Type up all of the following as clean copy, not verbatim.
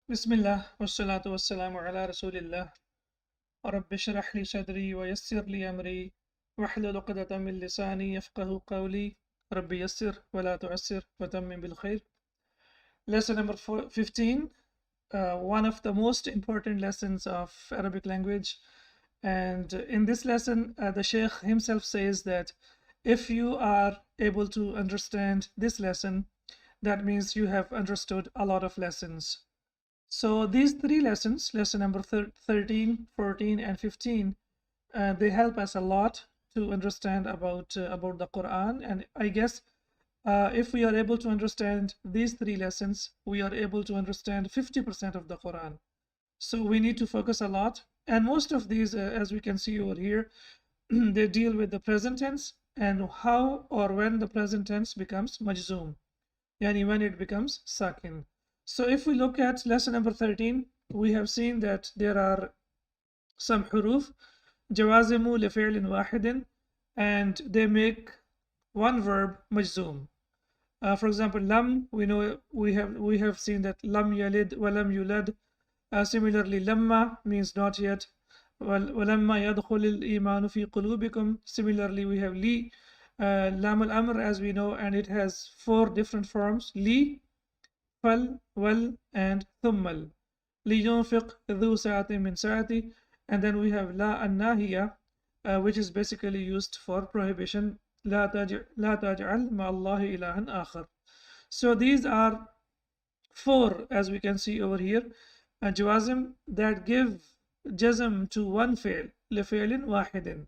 Bismillah, wassalatu wassalamu ala rasulillah. Rabbi shrah li sadri wa yassir li amri wahlul uqdatan min lisani yafqahu qawli. Rabbi yassir wa la tu'assir wa tammim bil khair. Lesson number 15, one of the most important lessons of Arabic language. And in this lesson, the Sheikh himself says that if you are able to understand this lesson, that means you have understood a lot of lessons. So these three lessons, lesson number 13, 14, and 15, they help us a lot to understand about the Quran. And I guess if we are able to understand these three lessons, we are able to understand 50% of the Quran. So we need to focus a lot. And most of these, as we can see over here, they deal with the present tense and how or when the present tense becomes majzoom, yani when it becomes sakin. So if we look at lesson number 13, we have seen that there are some huruf, jawazimu li fi'lin wahidin, and they make one verb majzoom. For example, lam, we know we have seen that lam yalid wa lam yulad. Similarly, lamma means not yet. وَلَمَّا يَدْخُلِ الْإِيمَانُ فِي قُلُوبِكُمْ. Similarly, we have li, lam al-amr, as we know, and it has four different forms: li, fal, wal, and thummal. لِيُنْفِقْ ذُو سَعَةٍ مِّن سَعَةِ. And then we have la an-nahiya, which is basically used for prohibition. لا تجعل مع الله إلها آخر. So these are four, as we can see over here, jawazim that give jazm to one fi'l, لِفِعْلٍ واحد.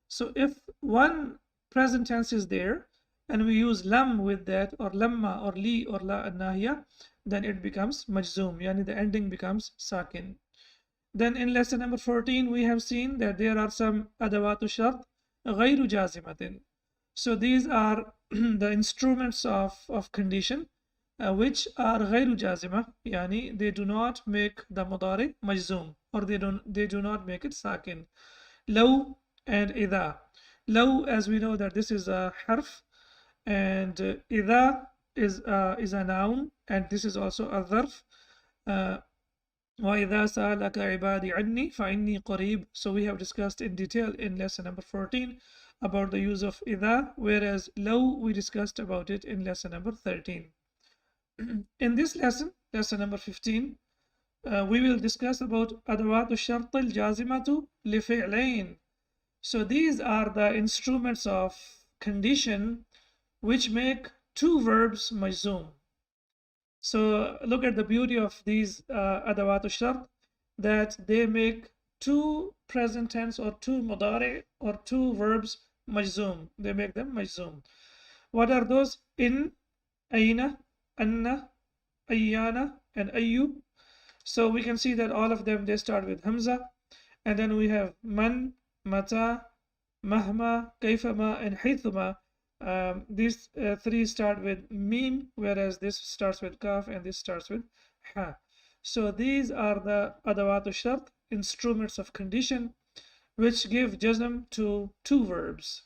So if one present tense is there and we use lam with that, or lamma, or li, or la an-nahiya, then it becomes majzoom, yani the ending becomes sakin. Then in lesson number 14, we have seen that there are some adawatu shart غير jazimatin. So these are the instruments of condition which are غير jazima, yani they do not make the mudari majzoom, or they do not make it sakin. Law and idha. Law, as we know that this is a harf, and idha is a noun, and this is also a dharf. وَإِذَا سَأَلَكَ عِبَادِي عَنِّي فَإِنِّي قَرِيبٌ. So we have discussed in detail in lesson number 14 about the use of idha, whereas law we discussed about it in lesson number 13. In this lesson, lesson number 15, we will discuss about adawatu shart al-jazimatu li fi'layn. So these are the instruments of condition which make two verbs majzoom. So look at the beauty of these adawatu shart, that they make two present tense or two mudari or two verbs majzoom. They make them majzoom. What are those? In, aina, anna, ayyana, and ayyu. So we can see that all of them, they start with hamza, and then we have man, mata, mahma, kaifama, and haythuma. These three start with mim, whereas this starts with kaf and this starts with ha. So these are the adawatu shart, instruments of condition, which give jazm to two verbs.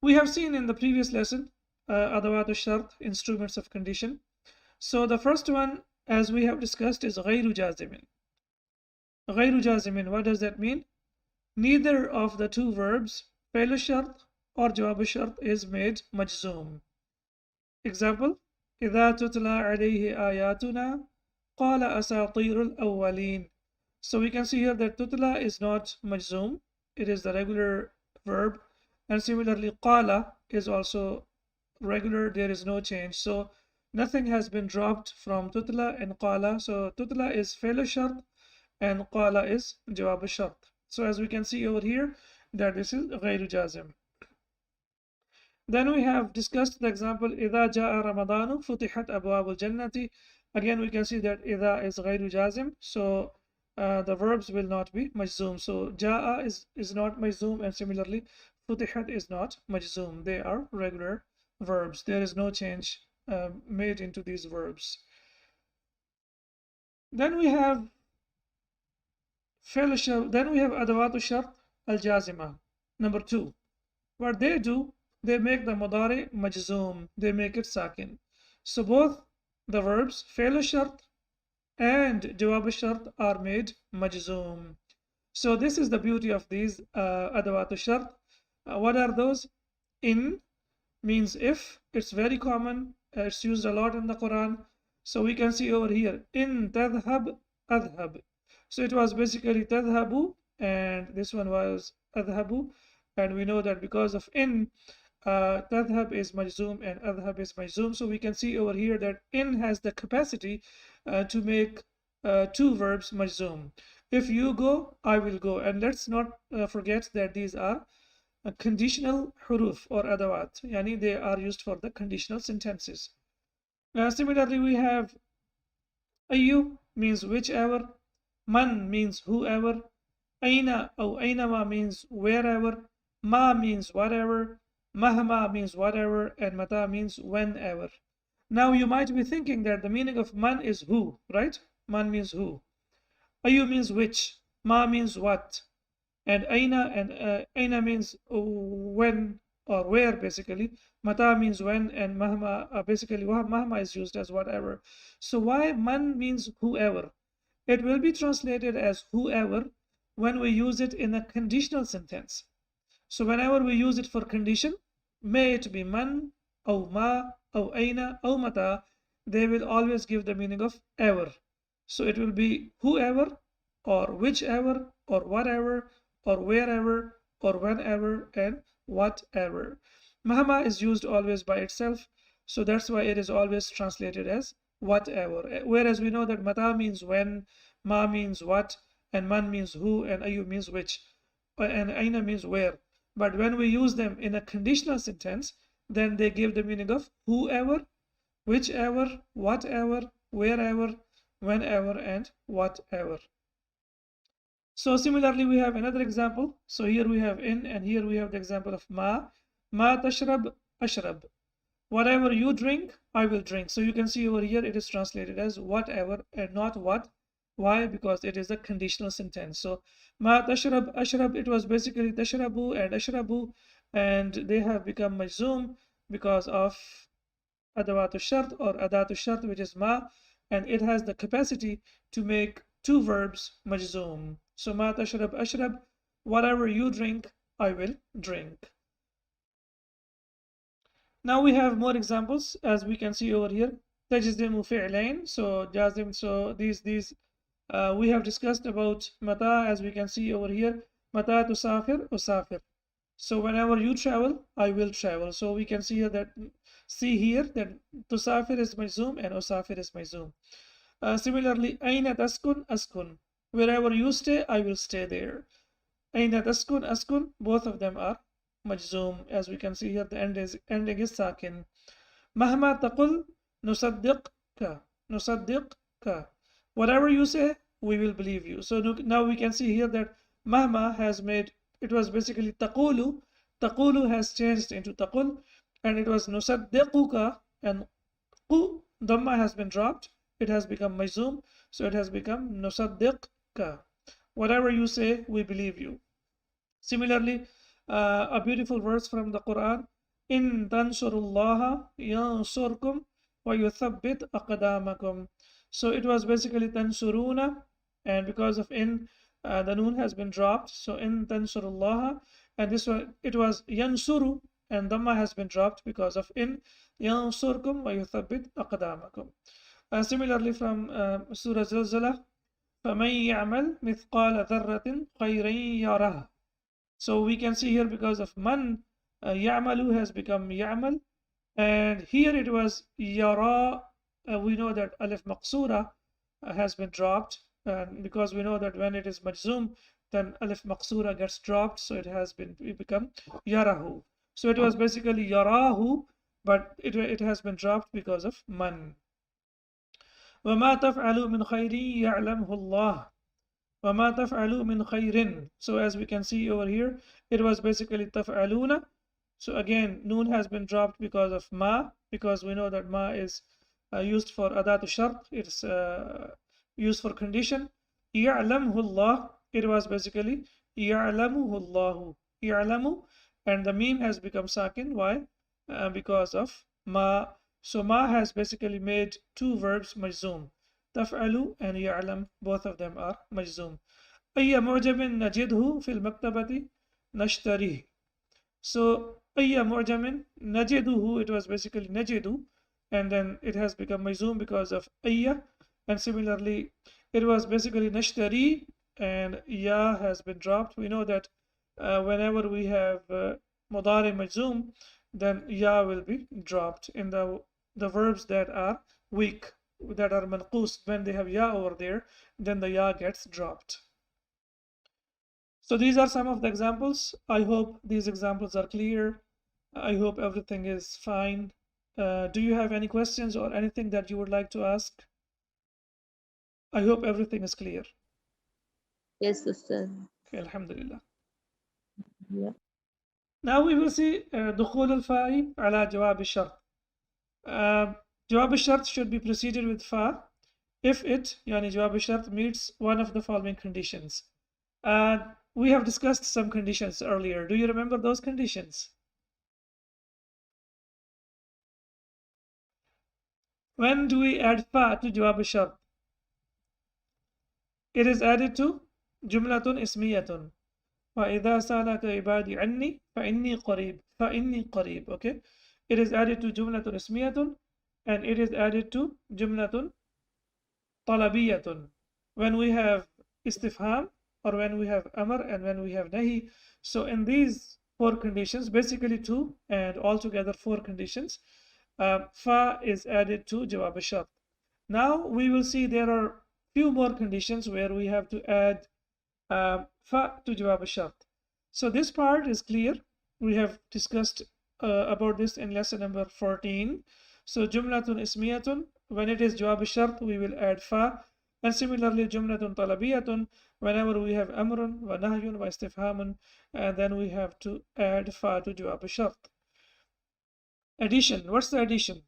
We have seen in the previous lesson adawatu shart, instruments of condition. So the first one, as we have discussed, is غير جازم. غير جازم, what does that mean? Neither of the two verbs, فعل الشرط or جواب الشرط, is made majzoom. Example: إذا تتلى عليه آياتنا قال أساطير الأولين. So we can see here that tutla is not majzoom, it is the regular verb, and similarly qala is also regular, there is no change. So nothing has been dropped from tutla and qala. So tutla is fi'l shart and qala is jawab shart. So as we can see over here, that this is غير جازم. Then we have discussed the example إذا جاء رمضان فتحت أبواب الجنة. Again we can see that إذا is غير جازم, so the verbs will not be majzoom. So جاء is not majzoom, and similarly فتحت is not majzoom. They are regular verbs. There is no change made into these verbs. Then we have adawatu shart al-jazima. Number 2. What they do, they make the mudari majzoom. They make it sakin. So both the verbs fi'l shart and jawab shart are made majzoom. So this is the beauty of these adawat shart. What are those? In means if. It's very common. It's used a lot in the Quran. So we can see over here, in tadhhab, adhab. So it was basically tadhhabu, and this one was adhabu. And we know that because of in, tadhhab is majzoom and adhab is majzoom. So we can see over here that in has the capacity to make two verbs majzoom. If you go, I will go. And let's not forget that these are conditional huruf or adawat, yani they are used for the conditional sentences. Similarly, we have ayu means whichever, man means whoever, aina or ainama means wherever, ma means whatever, mahma means whatever, and mata means whenever. Now you might be thinking that the meaning of man is who, right? Man means who. Ayu means which, ma means what, and aina means when or where basically. Mata means when, and mahma basically mahma is used as whatever. So why man means whoever? It will be translated as whoever when we use it in a conditional sentence. So whenever we use it for condition, may it be man or ma or aina or mata, they will always give the meaning of ever. So it will be whoever or whichever or whatever or wherever or whenever and whatever. Mahama is used always by itself, so that's why it is always translated as whatever. Whereas we know that mata means when, ma means what, and man means who, and ayu means which, and aina means where. But when we use them in a conditional sentence, then they give the meaning of whoever, whichever, whatever, wherever, whenever, and whatever. So similarly, we have another example. So here we have in, and here we have the example of ma. Ma tashrab, ashrab. Whatever you drink, I will drink. So you can see over here it is translated as whatever and not what. Why? Because it is a conditional sentence. So ma tashrab, ashrab, it was basically tashrabu and ashrabu, and they have become majzoom because of adawatu shart or adatu shart, which is ma, and it has the capacity to make two verbs majzoom. So ma tashrab ashrab, whatever you drink, I will drink. Now we have more examples, as we can see over here. Tajzimu fi'lain, so jazim, so these we have discussed about mata, as we can see over here. Mata tusafir, usafir. So whenever you travel, I will travel. So we can see here that tusafir is majzoom and usafir is majzoom. Similarly, aina taskun, askun. Wherever you stay, I will stay there. Aina taskun, askun. Both of them are majzoom. As we can see here, the ending is sakin. Mahma taqul, nusaddiqka. Nusaddiqka. Whatever you say, we will believe you. So now we can see here that mahma has made, it was basically taqulu. Taqulu has changed into taqul, and it was nusaddiquka, and qu, dhamma has been dropped. It has become majzoom, so it has become nusaddiqka. Whatever you say, we believe you. Similarly, a beautiful verse from the Quran, in tansurullaha yansurkum wa yuthabbit aqdamakum. So it was basically tansuruna, and because of in, the noon has been dropped. So in tansurullaha, and this one it was yansuru, and dhamma has been dropped because of in yansurkum wa yuthabbit aqdamakum. Similarly, from Surah Zilzalah, فَمَن يَعْمَلْ مِثْقَالَ ذَرَّةٍ خَيْرًا يَرَهُ. So we can see here because of man, ya'malu has become ya'mal, and here it was yara. We know that alif maqsura has been dropped, and because we know that when it is majzoom, then alif maqsura gets dropped, so it become yarahu. So it was basically yarahu, but it has been dropped because of man. وَمَا تَفْعَلُوا مِنْ خَيْرٍ يَعْلَمْهُ اللَّهُ. وَمَا تَفْعَلُوا مِنْ خَيْرٍ. So as we can see over here, it was basically تَفْعَلُونَ. So again, noon has been dropped because of ma, because we know that ma is used for adatu shart. It's used for condition. يَعْلَمْهُ اللَّهُ. It was basically يَعْلَمُهُ اللَّهُ. يَعْلَمُ, and the meme has become sakin. Why? Because of ma, So ma has basically made two verbs majzoom. تفعل and يعلم, both of them are majzoom. أي معجم نجده في المكتبة نشتريه. So أي معجم نجده, it was basically نجد, and then it has become majzoom because of أي, and similarly it was basically نشتري and ya has been dropped. We know that whenever we have mudari majzoom, then ya will be dropped in the verbs that are weak, that are manqus. When they have ya over there, then the ya gets dropped. So these are some of the examples. I hope these examples are clear. I hope everything is fine. Do you have any questions or anything that you would like to ask? I hope everything is clear. Yes, sister. Okay, alhamdulillah. Yeah. Now we will see دخول الفاء على جواب الشرط. جواب الشرط should be preceded with fa if it, يعني جواب الشرط, meets one of the following conditions. We have discussed some conditions earlier. Do you remember those conditions? When do we add fa to جواب الشرط? It is added to جملة اسمية. وإذا سألك عبادي عني فإني قريب. فإني قريب. Okay. It is added to جملة اسمية and it is added to جملة طلبية. When we have istifham or when we have amr and when we have nahi. So in these four conditions, basically two and altogether four conditions, fa is added to jawab al-shart. Now we will see there are few more conditions where we have to add fa to jawab al-shart. So this part is clear. We have discussed about this in lesson number 14. So jumlatun ismiyatun, when it is jawab al-shart, we will add fa. And similarly, jumlatun talabiyatun, whenever we have amrun, wa nahyun, wa istifhamun, and then we have to add fa to jawab al-shart. Addition. What's the addition?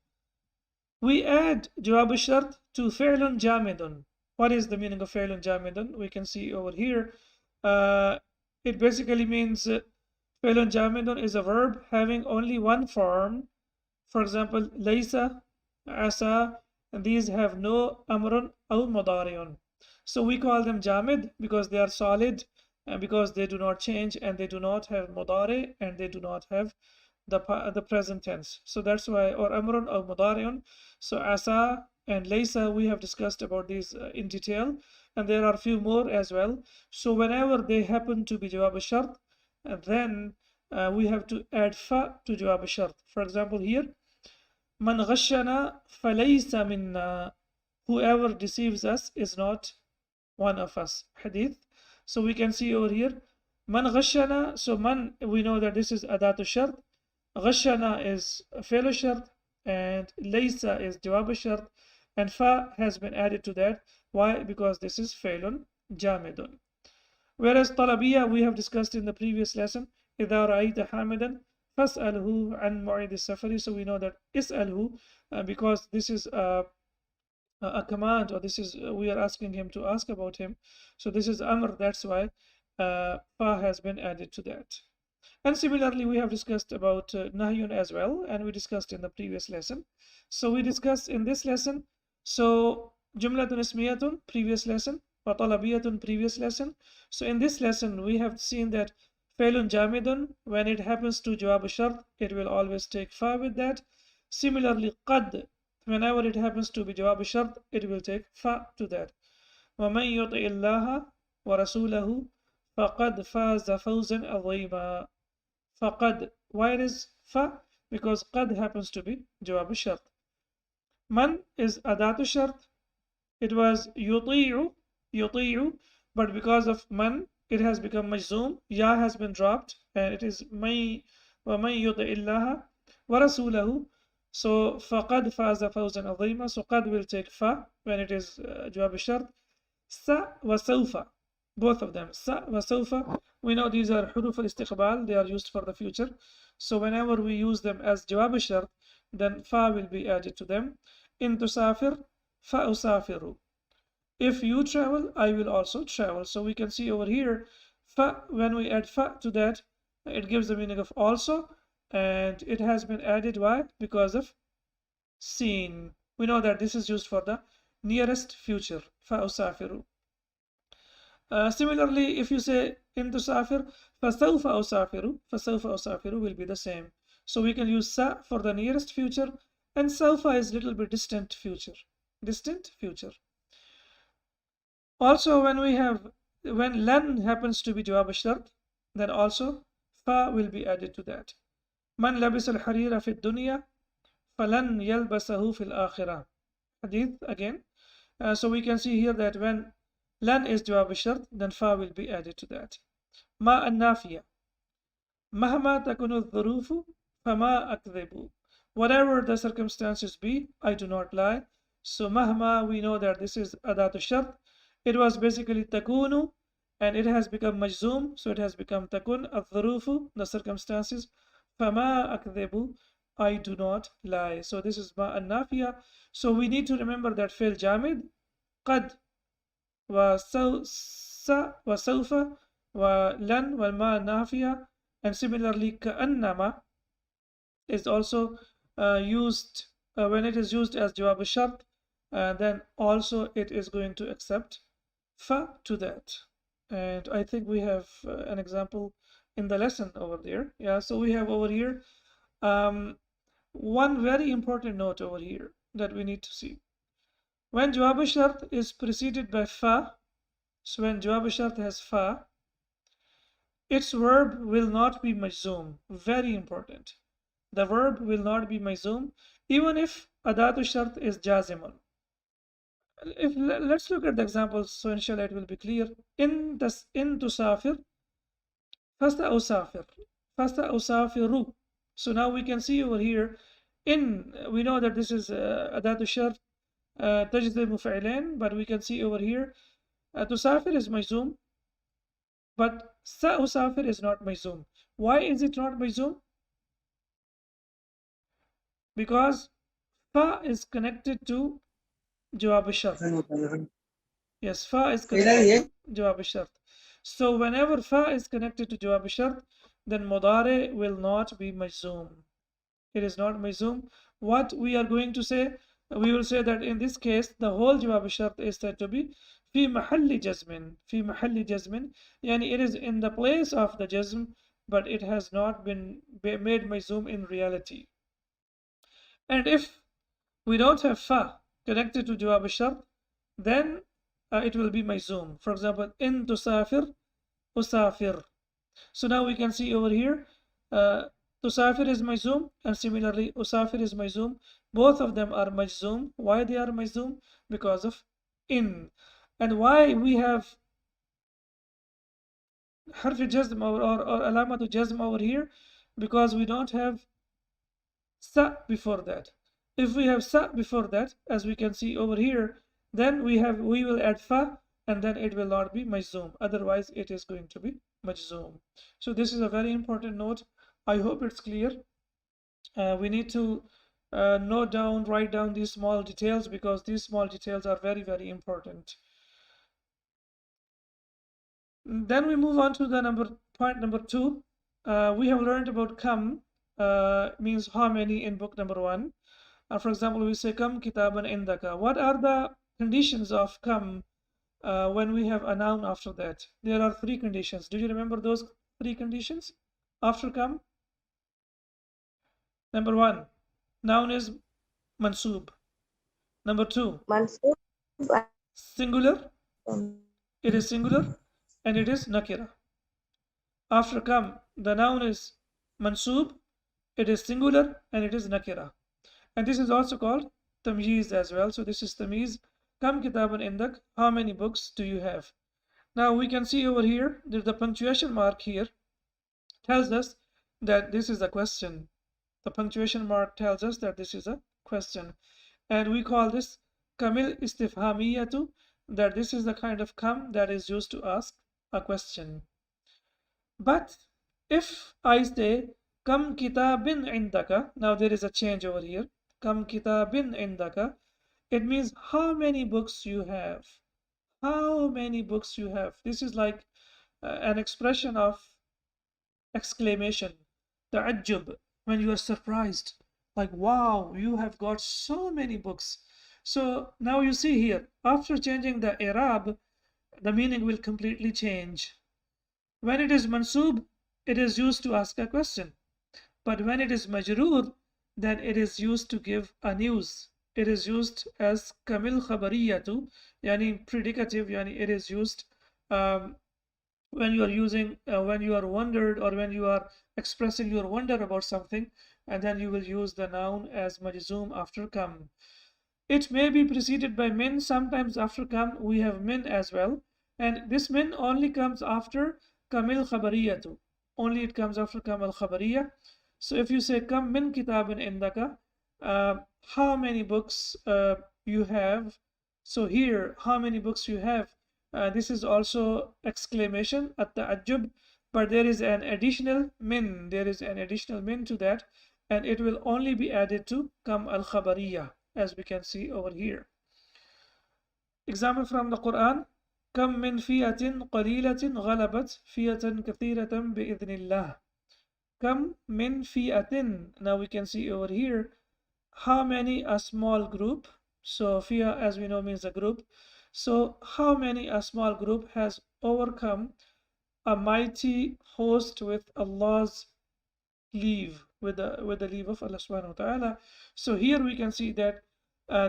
We add jawab al-shart to fi'lun jamidun. What is the meaning of fi'lun jamidun? We can see over here. It basically means fi'lun jamidun is a verb having only one form. For example, laysa, asa, and these have no amrun aw mudari'un. So we call them jamid because they are solid and because they do not change and they do not have mudari and they do not have the present tense. So that's why, or amrun aw mudari'un. So asa and laysa, we have discussed about these in detail, and there are a few more as well. So whenever they happen to be jawab al-shart, then we have to add fa to jawab al-shart. For example, here, man ghashana falaysa minna. Whoever deceives us is not one of us. Hadith. So we can see over here, man ghashana. So man, we know that this is adatu shart. Ghashana is fi'l shart and laysa is jawab shart, and fa has been added to that. Why? Because this is fi'lun jamidun. Whereas talabiyya we have discussed in the previous lesson. إذا رأيت حامدا فاسأله عن موعد السفر. So we know that اسأله because this is a command, or this is we are asking him to ask about him. So this is amr. That's why fa has been added to that. And similarly, we have discussed about nahyun as well, and we discussed in the previous lesson. So we discussed in this lesson. So jumlatun ismiyatun, previous lesson, wa talabiyatun, previous lesson. So in this lesson, we have seen that failun jamidun, when it happens to jawab shart, it will always take fa with that. Similarly, qad, whenever it happens to be jawab shart, it will take fa to that. وَمَن يُطِعِ اللَّهَ وَرَسُولَهُ فَقَدْ فَازَ فَوْزًا عَظِيمًا. فقد. Why it is fa? Because qad happens to be jawab shart. Man is adatu shart. It was yuti'u, but because of man, it has become majzoom. Ya has been dropped, and it is may wa may yuti illaha wa rasulahu. So faqad faza fawzan azima. So qad will take fa when it is jawab shart. Sa wa sawfa. Both of them, sa wa sawfa. We know these are huruf al-istiqbal. They are used for the future. So whenever we use them as jawab shart, then fa will be added to them. In tusafir, fa usafiru. If you travel, I will also travel. So we can see over here, fa, when we add fa to that, it gives the meaning of also, and it has been added. Why? Because of seen. We know that this is used for the nearest future. فأسافر. Similarly, if you say in tusafir, فسوف أسافر, فسوف أسافر will be the same. So we can use sa for the nearest future, and saufa is little bit distant future. Distant future. Also, when lan happens to be jawab shart, then also fa will be added to that. من لبس الحرير في الدنيا فلن يلبسه في الآخرة. Hadith again. So we can see here that when lan is jawab shart, then fa will be added to that. ما النافية. مهما تكون الظروف فما أكذب. Whatever the circumstances be, I do not lie. So mahma, we know that this is adat shart. It was basically takunu, and it has become majzoom, so it has become takun. الظروف, the circumstances. فما أكذب, I do not lie. So this is ma an-nafiya. So we need to remember that fi'l jamid, قد وسوف ولن والما النافية, and similarly كأنما is also used when it is used as jawab shart, then also it is going to accept fa to that. And I think we have an example in the lesson over there. Yeah, so we have over here one very important note over here that we need to see. When jawab shart is preceded by fa, so when jawab shart has fa, its verb will not be majzoom. Very important. The verb will not be majzoom even if adatu shart is jazimun. Let's look at the examples, so inshallah it will be clear. In tusafir, fasta usafiru. So now we can see over here, we know that this is adatu shart tajzimu fi'lain, but we can see over here tusafir is majzoom, but sa usafir is not majzoom. Why is it not majzoom? Because fa is connected to jawab shart. Yes, fa is connected to jawab shart. So whenever fa is connected to jawab shart, then mudare will not be majzoom. It is not majzoom. What we are going to say, we will say that in this case, the whole jawab shart is said to be fi mahalli jazmin. Fi mahalli jazmin. Yani it is in the place of the jazm, but it has not been made majzoom in reality. And if we don't have fa connected to jawab shart, then it will be majzoom. For example, in tusafir, usafir. So now we can see over here, tusafir is majzoom, and similarly usafir is majzoom. Both of them are majzoom. Why they are majzoom? Because of in. And why we have harf jazm or alamatu jazm over here? Because we don't have sa before that. If we have sa before that, as we can see over here, then we will add fa, and then it will not be majzoom. Otherwise, it is going to be majzoom. So this is a very important note. I hope it's clear. We need to write down these small details, because these small details are very, very important. Then we move on to the point number 2. We have learned about kam, means how many in book number 1. For example, we say kam kitaban indaka. What are the conditions of kam when we have a noun after that? There are 3 conditions. Do you remember those 3 conditions after kam? Number 1, noun is mansub. Number 2, Mansub singular. and It is singular and it is nakira. After kam, the noun is mansub, it is singular and it is nakira. And this is also called tamyiz as well. So this is tamyiz. Kam kitaban indak, how many books do you have? Now we can see over here, there's the punctuation mark here, tells us that this is a question. The punctuation mark tells us that this is a question. And we call this kamil istifhamiyatu, that this is the kind of kam that is used to ask a question. But if I say kam kitabin indaka, now there is a change over here. Kam kitabin indaka, it means how many books you have. How many books you have. This is like an expression of exclamation, ta'ajjub, when you are surprised. Like, wow, you have got so many books. So now you see here, after changing the i'rab, the meaning will completely change. When it is mansub, it is used to ask a question. But when it is majroor, then it is used to give a news. It is used as kamil khabariyatu, yani predicative, yani it is used um, when you are using, when you are wondered or when you are expressing your wonder about something, and then you will use the noun as majzoom after kam. It may be preceded by min. Sometimes after kam we have min as well, and this min only comes after kamil khabariyatu. Only it comes after kamil khabariya. So if you say kam min kitabin indaka, how many books you have? So here, how many books you have? This is also exclamation at ta'ajjub, but there is an additional min. There is an additional min to that, and it will only be added to kam al khabariya, as we can see over here. Example from the Quran: كم من فئة قليلة غلبت فئة كثيرة بإذن الله. كم من فئة. Now we can see over here how many a small group. So fi'a, as we know, means a group. So how many a small group has overcome a mighty host with Allah's leave, with the leave of Allah subhanahu wa ta'ala. So here we can see that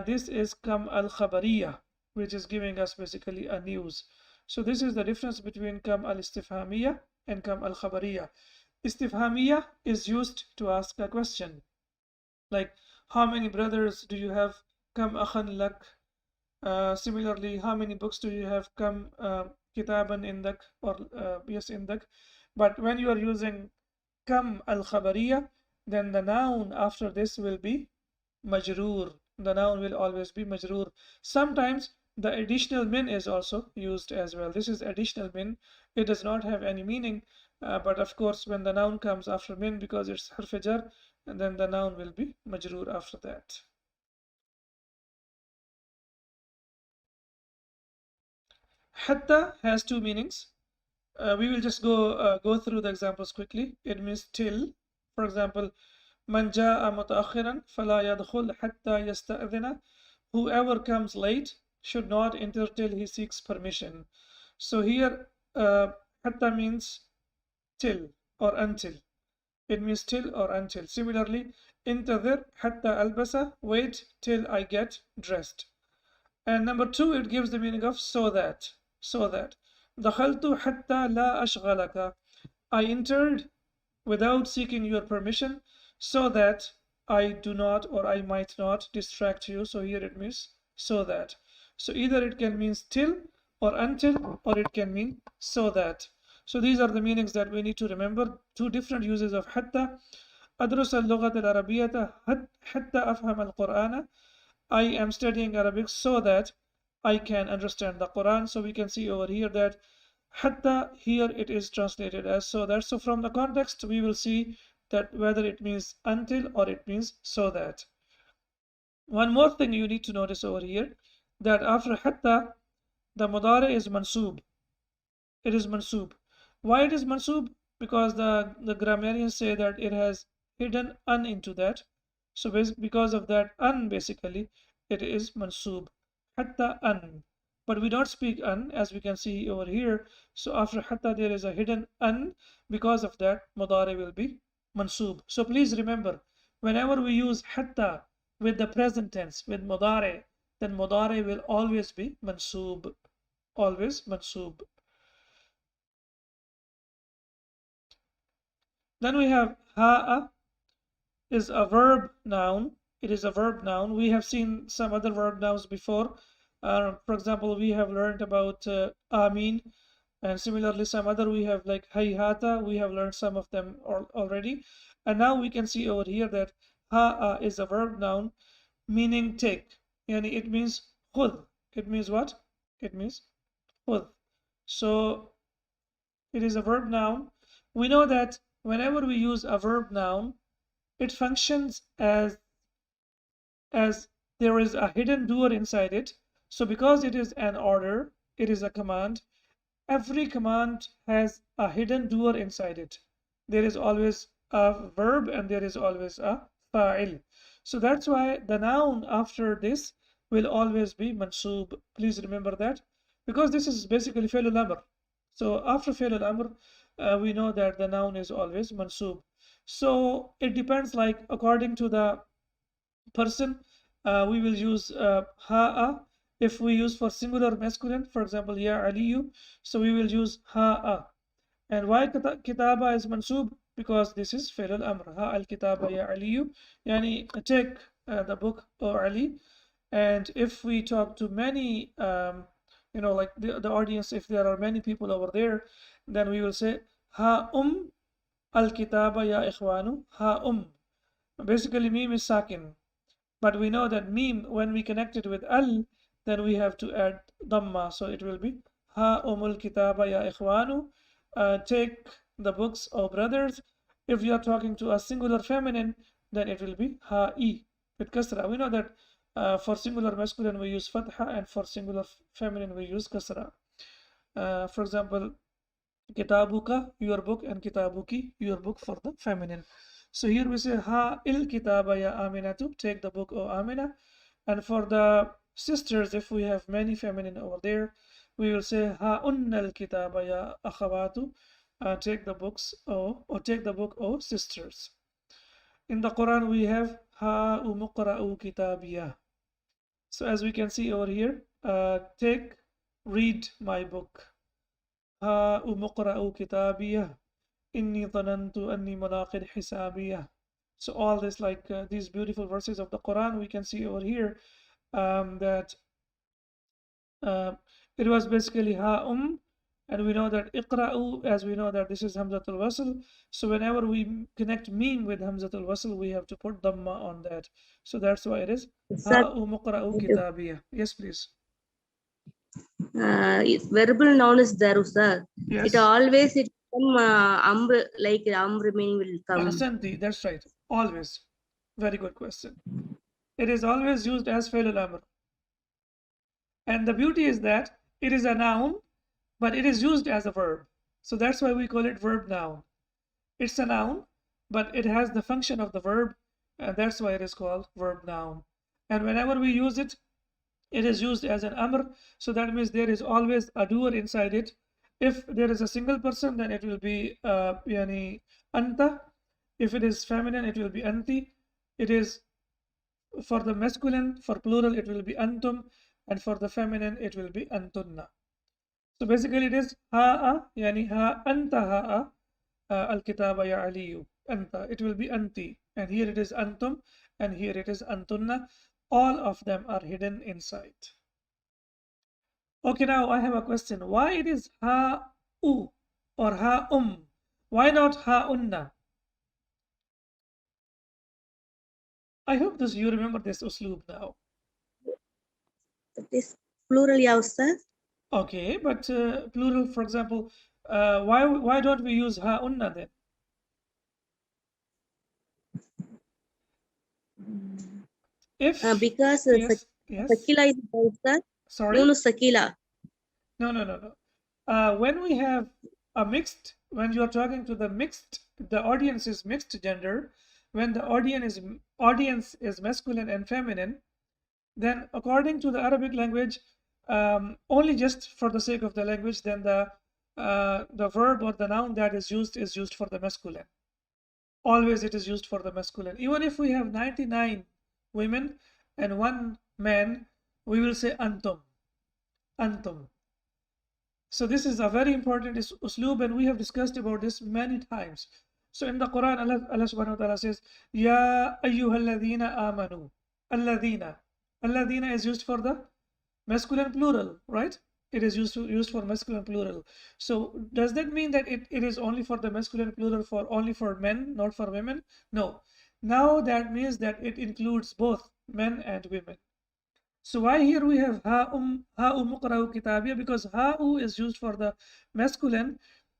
this is kam al khabariya, which is giving us basically a news. So this is the difference between kam al istifhamiya and kam al khabariya. Istifhamiya is used to ask a question, like how many brothers do you have? Kam akhan lak. Similarly, how many books do you have? Kam kitaban indak, or yes, indak. But when you are using kam al khabariya, then the noun after this will be majroor. The noun will always be majroor. Sometimes the additional min is also used as well. This is additional min. It does not have any meaning, but of course when the noun comes after min, because it's harf jar, and then the noun will be majroor after that. Hatta has two meanings. We will just go through the examples quickly. It means till. For example, من جاء متأخرا فلا يدخل حتى يستأذن. Whoever comes late should not enter till he seeks permission. So here, حتى means till or until. It means till or until. Similarly, انتظر حتى ألبس. Wait till I get dressed. And number two, it gives the meaning of so that. So that. دخلت حتى لا أشغلك. I entered without seeking your permission, so that I do not, or I might not distract you. So here it means so that. So either it can mean till or until, or it can mean so that. So these are the meanings that we need to remember. Two different uses of حتى. أدرس اللغة العربية حتى أفهم القرآن. I am studying Arabic so that I can understand the Quran. So we can see over here that hatta, here it is translated as so that. So from the context we will see that whether it means until or it means so that. One more thing you need to notice over here, that after hatta the mudari is mansub. It is mansub. Why it is mansub? Because the grammarians say that it has hidden an into that. So because of that an, basically it is mansub. Hatta an. But we don't speak an, as we can see over here. So after hatta there is a hidden an. Because of that, mudari will be mansub. So please remember, whenever we use hatta with the present tense, with mudari, then mudari will always be mansub. Always mansub. Then we have ha'a is a verb noun. It is a verb noun. We have seen some other verb nouns before. For example, we have learned about amin, and similarly some other we have like hayhata. We have learned some of them already. And now we can see over here that ha'a is a verb noun meaning take. Yani it means khud. It means what? It means khud. So it is a verb noun. We know that whenever we use a verb noun, it functions as there is a hidden doer inside it. So because it is an order, it is a command. Every command has a hidden doer inside it. There is always a verb and there is always a fa'il. So that's why the noun after this will always be mansub. Please remember that, because this is basically fi'l al-amr. So after fi'l al-amr, we know that the noun is always mansub. So it depends, like according to the person, we will use ha'a. If we use for singular masculine, for example, ya aliyu, so we will use ha'a. And why kitaba is mansub? Because this is fi'l al-amr. Ha al-kitaba ya aliyu, yani take the book, O Ali. And if we talk to many, like the audience, if there are many people over there, then we will say ha al-kitaba ya ikhwanu, ha Basically, meme is sakin. But we know that meme, when we connect it with al, then we have to add dhamma. So it will be ha umul kitaba ya ikhwanu. Take the books, O brothers. If you are talking to a singular feminine, then it will be ha I with kasra. We know that for singular masculine we use fatha, and for singular feminine we use kasra. For example, kitabuka, your book, and kitabuki, your book for the feminine. So here we say ha il kitaba ya aminatu, take the book, O Amina. And for the sisters, if we have many feminine over there, we will say ha unnal kitaba ya akhawatu, take the books, or take the book, O sisters. In the Quran we have ha umuqra'u kitabiya. So as we can see over here, read my book. Ha umuqra'u kitabiya. Inni dhanantu anni mulaqid hisabiya. So all this, like these beautiful verses of the Quran, we can see over here that it was basically ha and we know that iqra'u, as we know that this is hamzatul wasl. So whenever we connect meme with hamzatul wasl, we have to put dhamma on that. So that's why it is Ustaz, ha muqra'u kitabiya. Yes, please. verbal noun is there, Ustaz. Yes. It always come amr, like amr meaning will come. Ahsanti, that's right. Always. Very good question. It is always used as fi'l al-amr. And the beauty is that it is a noun, but it is used as a verb. So that's why we call it verb noun. It's a noun, but it has the function of the verb, and that's why it is called verb noun. And whenever we use it, it is used as an amr. So that means there is always a doer inside it. If there is a single person, then it will be yani anta. If it is feminine, it will be anti. It is for the masculine, for plural, it will be antum, and for the feminine, it will be antunna. So basically, it is ha'a, yani ha anta ha'a al-kitaba ya aliyu. Anta, it will be anti, and here it is antum, and here it is antunna. All of them are hidden inside. Okay, now I have a question. Why it is ha-u or ha-um? Why not ha-unna? I hope you remember this usloob now. That is plural, ya Ustaz. Okay, but plural, for example, why don't we use ha-unna then? If because yes, sakila is there, Ustaz. sorry. No, sakila. No. When we have a mixed, when you are talking to the audience is mixed gender, when the audience is masculine and feminine, then according to the Arabic language, only just for the sake of the language, then the verb or the noun that is used for the masculine. Always it is used for the masculine. Even if we have 99 women and 1 man, we will say antum. Antum. So this is a very important usloob, and we have discussed about this many times. So in the Quran, Allah subhanahu wa ta'ala says, Ya ayyuhalladhina amanu. Alladhina. Alladhina is used for the masculine plural, right? It is used for masculine plural. So does that mean that it is only for the masculine plural, only for men, not for women? No. Now that means that it includes both men and women. So why here we have ha'u muqra'u kitabiya? Because ha'u is used for the masculine.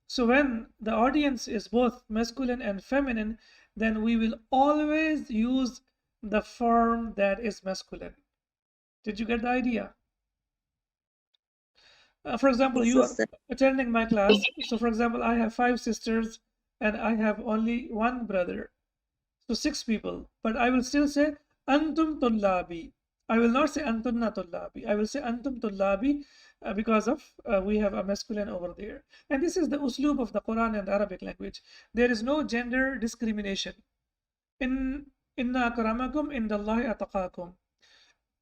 So when the audience is both masculine and feminine, then we will always use the form that is masculine. Did you get the idea? For example, you are attending my class. So for example, I have 5 sisters and I have only 1 brother. So 6 people. But I will still say antum tullabi. I will not say antunna tullabi. I will say antum tullabi because of we have a masculine over there. And this is the usloob of the Quran and the Arabic language. There is no gender discrimination. In inna akramakum indallahi ataqakum.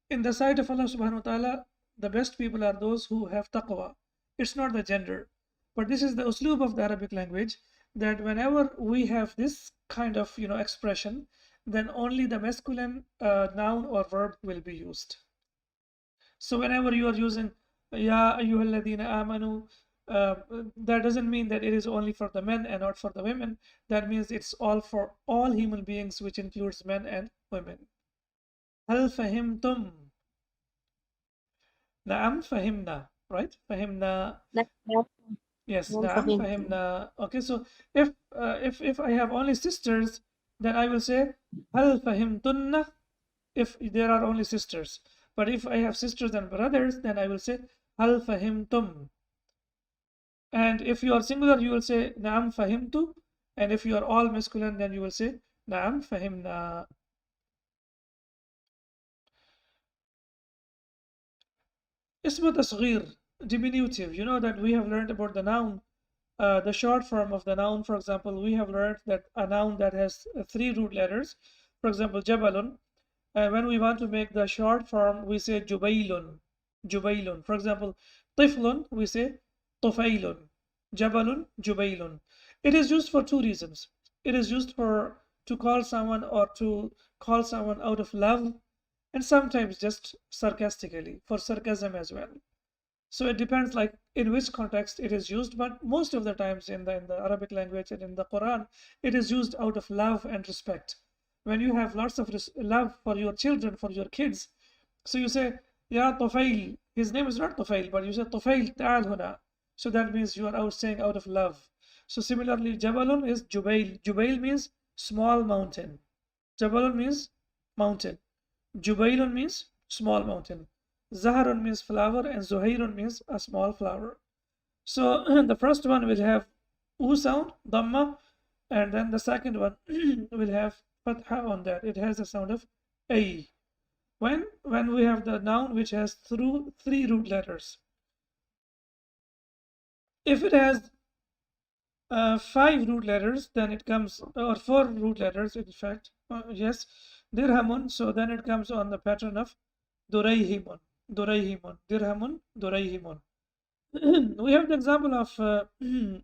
In the sight of Allah subhanahu wa ta'ala, the best people are those who have taqwa. It's not the gender. But this is the usloob of the Arabic language, that whenever we have this kind of expression, then only the masculine noun or verb will be used. So whenever you are using Ya ayyuhalladhina amanu, that doesn't mean that it is only for the men and not for the women. That means it's all for all human beings, which includes men and women. Hal fahimtum. Na'am fahimna, right? Fahimna. نعم Yes, نعم na'am فهمت. fahimna. Okay, so if I have only sisters, then I will say hal fahimtunna if there are only sisters. But if I have sisters and brothers, then I will say hal fahimtum. And if you are singular, you will say na'am fahimtu. And if you are all masculine, then you will say na'am fahimna. Ismu tasghir, diminutive. You know that we have learned about the noun. The short form of the noun, for example, we have learned that a noun that has 3 root letters, for example, jabalun, when we want to make the short form, we say jubailun, jubailun. For example, tiflun, we say tufailun, jabalun, jubailun. It is used for 2 reasons. It is used for to call someone or to call someone out of love, and sometimes just sarcastically, for sarcasm as well. So it depends like in which context it is used, but most of the times in the Arabic language and in the Quran, it is used out of love and respect. When you have lots of love for your children, for your kids, so you say, Ya Tufail, his name is not Tufail, but you say Tufail ta'al huna. So that means you are out saying out of love. So similarly, Jabalun is Jubail. Jubail means small mountain. Jabalun means mountain. Jubailun means small mountain. Zaharun means flower, and Zuhairun means a small flower. So the first one will have U sound, Dhamma, and then the second one will have Fatha on that. It has the sound of A. When we have the noun which has 3 root letters, if it has 5 root letters, then it comes, or 4 root letters, in fact, yes, dirhamun. So then it comes on the pattern of durayhimun, durayhimun, dirhamun, durayhimun. We have the example of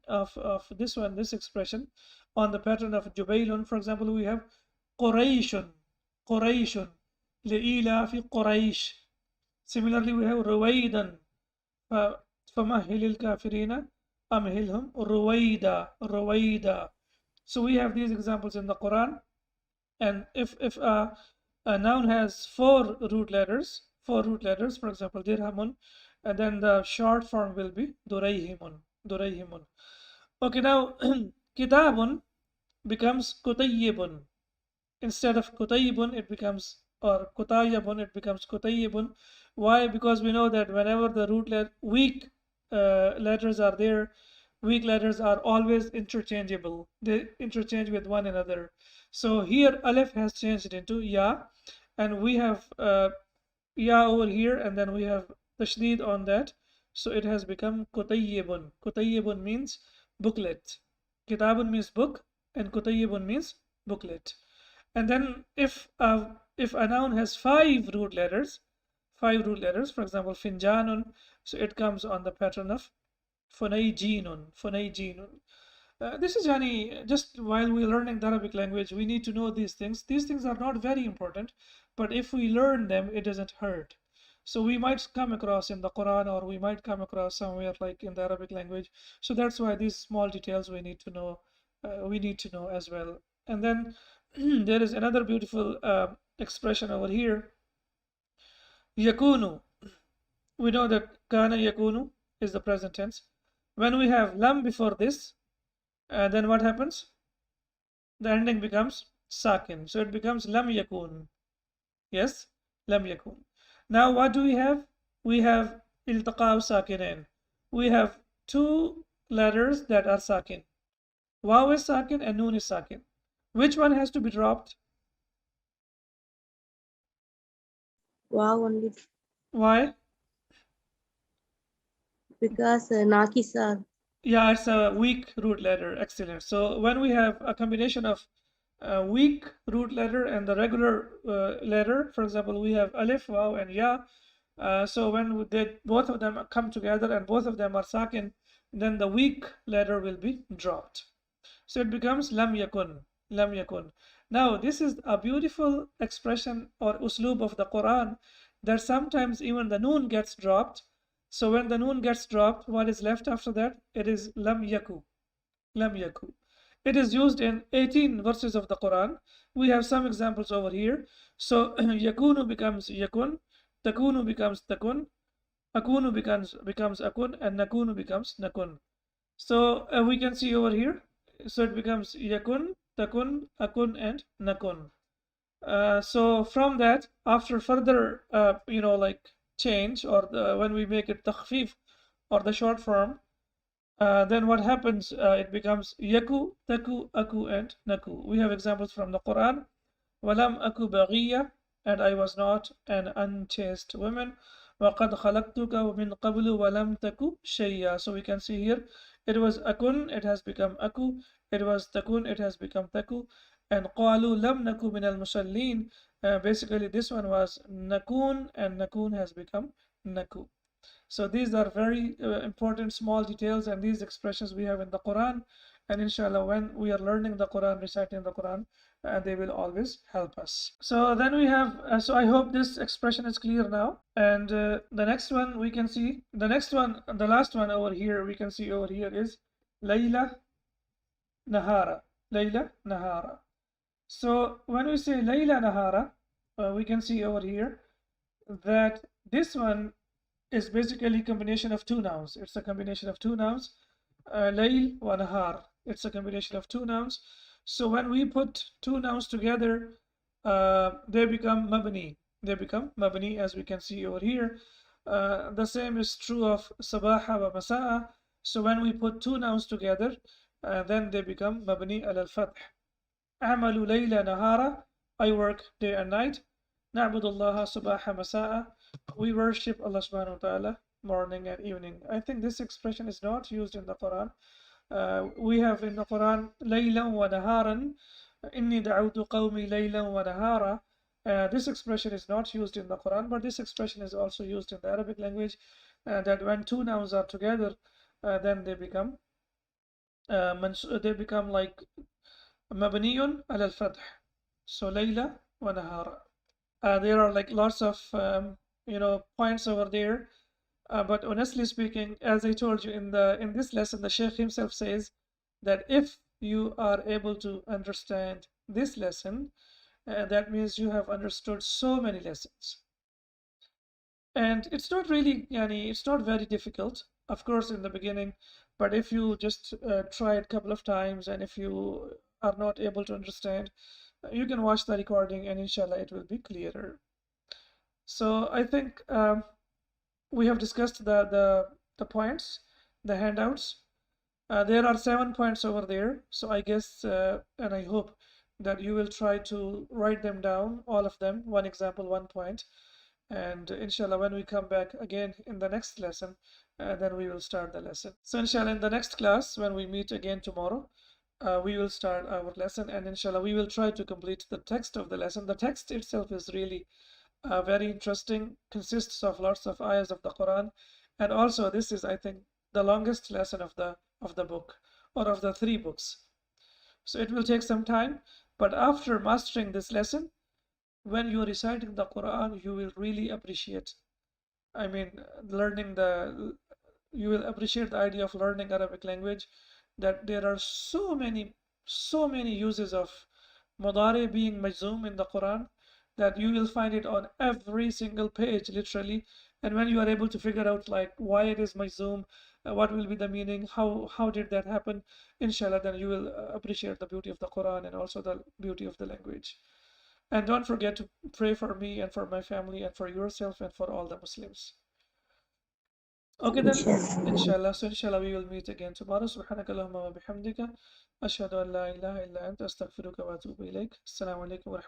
of this expression on the pattern of jubailun. For example, we have qurayshun, qurayshun, li'ila fi quraysh. Similarly, we have ruwaydan, famahilil kafirina amhilhum ruwayda, ruwayda. So we have these examples in the Quran. And if a noun has 4 root letters, for example, dirhamun, and then the short form will be durayhimun, durayhimun. Okay, now kitabun becomes kutayyibun. Instead of kutayyibun, it becomes, or kutayyabun, it becomes kutayyibun. Why? Because we know that whenever the weak letters are there, weak letters are always interchangeable. They interchange with one another. So here Aleph has changed into Ya, and we have Ya over here, and then we have tashdid on that. So it has become Kutayyibun. Kutayyibun means booklet. Kitabun means book, and Kutayyibun means booklet. And then if a noun has 5 root letters, for example, Finjanun, so it comes on the pattern of Funayjinun, Funayjinun. This is just while we're learning the Arabic language, we need to know these things. These things are not very important, but if we learn them, it doesn't hurt. So we might come across in the Quran, or we might come across somewhere like in the Arabic language. So that's why these small details we need to know. We need to know as well. And then there is another beautiful expression over here. Yakunu. We know that kana yakunu is the present tense. When we have lam before this, then what happens? The ending becomes sakin. So it becomes lam yakun. Yes, lam yakun. Now what do we have? We have iltaqaw sakinain. We have 2 letters that are sakin. Waw is sakin and noon is sakin. Which one has to be dropped? Wow, only Why? because Nakisar. Yeah, it's a weak root letter. Excellent. So when we have a combination of a weak root letter and the regular letter, for example, we have alif, waw, and ya. So when they both of them come together and both of them are sakin, then the weak letter will be dropped. So it becomes lam yakun, lam yakun. Now this is a beautiful expression or uslub of the Quran that sometimes even the noon gets dropped. So when the noon gets dropped, what is left after that? It is lam yaku, lam yaku. It is used in 18 verses of the Quran. We have some examples over here. So yakunu becomes yakun, takunu becomes takun, akunu becomes akun, and nakunu becomes nakun. So we can see over here. So it becomes yakun, takun, akun, and nakun. So from that, after further, like change or when we make it takhfif or the short form, then what happens? It becomes yaku, taku, aku, and naku. We have examples from the Quran. Walam aku baghiya, and I was not an unchaste woman. وَقَدْ خَلَقْتُكَ مِنْ قَبْلُ وَلَمْ تَكُ شَيْئًا. So we can see here, it was akun, it has become aku. It was takun, it has become taku. And قَالُوا لَمْ نَكُ مِنَ الْمُصَلِّينَ. Basically, this one was nakun, and nakun has become naku. So these are very important small details, and these expressions we have in the Quran. And inshallah, when we are learning the Quran, reciting the Quran, they will always help us. So then we have, so I hope this expression is clear now. And the next one we can see, the next one, the last one over here, we can see over here is Layla Nahara. Layla Nahara. So when we say Layla Nahara, we can see over here that this one is basically a combination of two nouns. It's a combination of two nouns. Layl wa nahar. It's a combination of two nouns. So when we put two nouns together, they become mabni. They become mabni, as we can see over here. The same is true of sabaha wa masa'a. So when we put two nouns together, then they become mabni al-fath. أعمل ليل نهارا. I work day and night. نعبد الله صباح مساء. We worship Allah subhanahu wa ta'ala morning and evening. I think this expression is not used in the Quran. We have in the Quran ليلا ونهارا. إني دعوت قومي ليلا ونهارا. This expression is not used in the Quran, but this expression is also used in the Arabic language. That when two nouns are together, then they become like مبني على الفتح. So ليلة ونهار. There are like lots of points over there. But honestly speaking, as I told you in this lesson, the Sheikh himself says that if you are able to understand this lesson, that means you have understood so many lessons. And it's not really, yani, it's not very difficult, of course, in the beginning. But if you just try it a couple of times, and if you are not able to understand, you can watch the recording, and inshallah, it will be clearer. So I think we have discussed the points, the handouts. There are 7 points over there. So I guess, and I hope that you will try to write them down, all of them, one example, 1 point. And inshallah, when we come back again in the next lesson, then we will start the lesson. So inshallah, in the next class, when we meet again tomorrow, we will start our lesson, and inshallah, we will try to complete the text of the lesson. The text itself is really very interesting, consists of lots of ayahs of the Quran, and also this is, I think, the longest lesson of the book, or of the 3 books. So it will take some time, but after mastering this lesson, when you are reciting the Quran, you will really appreciate. I mean, you will appreciate the idea of learning Arabic language. That there are so many uses of mudari being majzoom in the Quran, that you will find it on every single page, literally. And when you are able to figure out like why it is majzoom, what will be the meaning, how did that happen, inshallah, then you will appreciate the beauty of the Quran and also the beauty of the language. And don't forget to pray for me and for my family and for yourself and for all the Muslims. Okay then, Inshallah. inshallah. So inshallah we will meet again tomorrow. سبحانك اللهم وبحمدك أشهد أن لا إله إلا أنت أستغفرك وأتوب إليك. السلام عليكم ورحمة